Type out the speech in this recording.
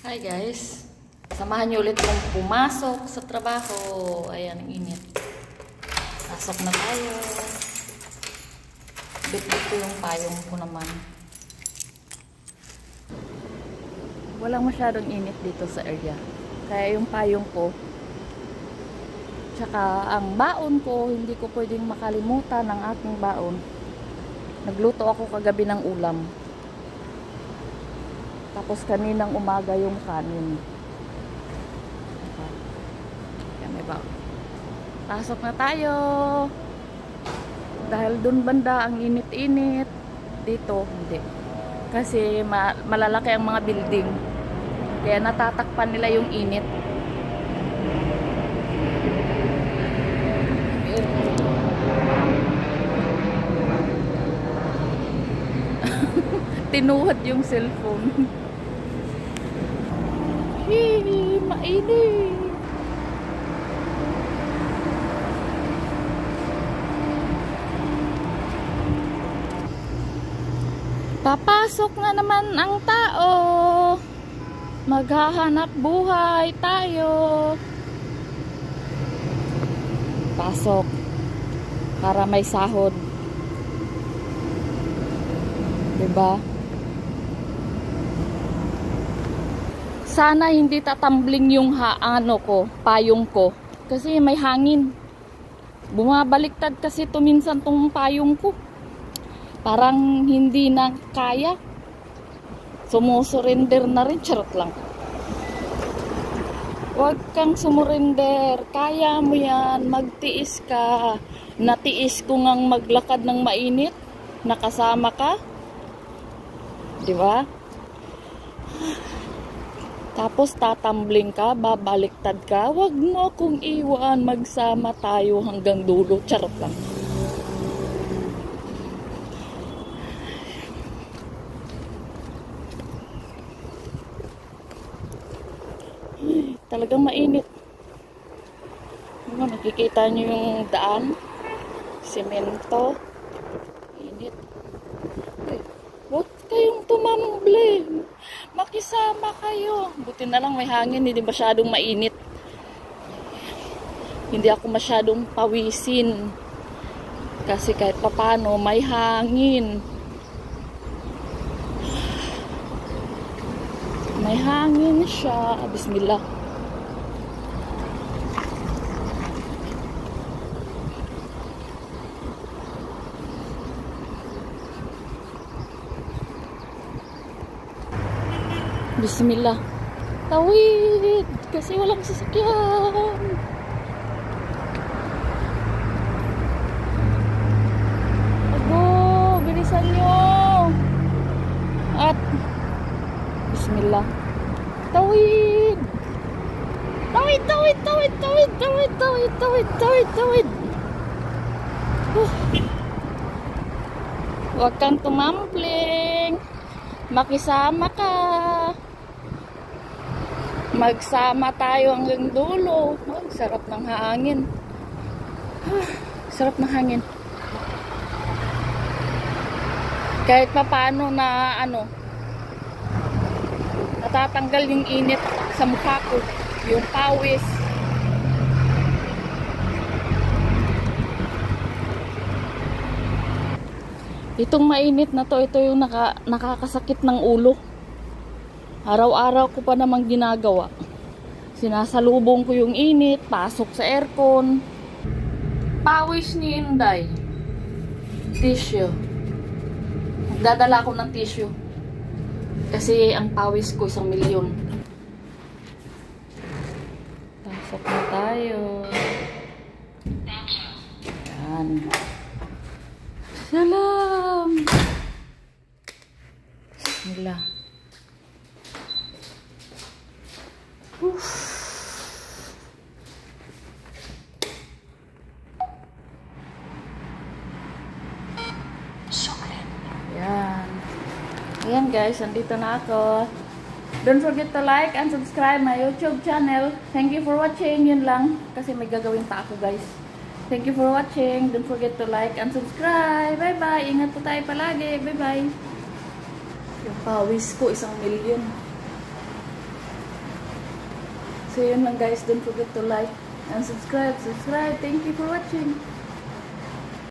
Hi guys, samahan niyo ulit kong pumasok sa trabaho. Ayan, ang init. Pasok na tayo. Bit-bit ko yung payong ko naman. Walang masyadong init dito sa area. Kaya yung payong ko, tsaka ang baon ko, hindi ko pwedeng makalimutan ang aking baon. Nagluto ako kagabi ng ulam. Tapos kaninang umaga yung kanin. Yan, may ba? Pasok na tayo. Dahil dun banda ang init-init. Dito, hindi. Kasi malalaki ang mga building. Kaya natatakpan nila yung init. Tinuhad yung cellphone. Hii, mainit. Papasok na naman ang tao. Maghahanap buhay tayo. Pasok para may sahod. Diba? Sana hindi tatambling yung payong ko. Kasi may hangin. Bumabaliktad kasi minsan tong payong ko. Parang hindi na kaya. Sumusurrender na rin. Charot lang. Huwag kang sumurrender. Kaya mo yan. Magtiis ka. Natiis ko ngang maglakad ng mainit. Nakasama ka. Diba? Tapos tatambling ka, babaliktad ka. Wag mo akong iwan, magsama tayo hanggang dulo. Charot lang. Ay, talagang mainit. Nakikita niyo yung daan. Semento. Init. Ay, huwag kayong tumambling. Makisama kayo. Buti na lang may hangin, hindi masyadong mainit. Hindi ako masyadong pawisin. Kasi kahit papano may hangin. May hangin siya. Bismillah. Bismillah. Tawid. Kasi walang sasakyan. Ago, bilisan nyo. At Bismillah. Tawid. Tawid, tawid, tawid, tawid, tawid, tawid, tawid, tawid, tawid. Huwag kang tumambling. Makisama ka. Magsama tayo hanggang dulo. Oh, sarap ng hangin. Sarap ng hangin. Kahit papaano na natatanggal yung init sa mukha ko. Yung pawis. Itong mainit na to, ito yung nakakasakit ng ulo. Araw-araw ko pa namang ginagawa. Sinasalubong ko yung init, pasok sa aircon. Pawis ni Inday. Tissue. Magdadala ako ng tissue. Kasi ang pawis ko 1,000,000. Pasok na tayo. Yan. Salam. Bismillah. Ayan. Ayan guys, andito na ako. Don't forget to like and subscribe my YouTube channel. Thank you for watching. Yun lang. Kasi may gagawin pa ako guys. Thank you for watching. Don't forget to like and subscribe. Bye-bye. Ingat po tayo palagi. Bye-bye. Yung pawis ko, 1,000,000. So yun lang guys, don't forget to like and subscribe. Thank you for watching.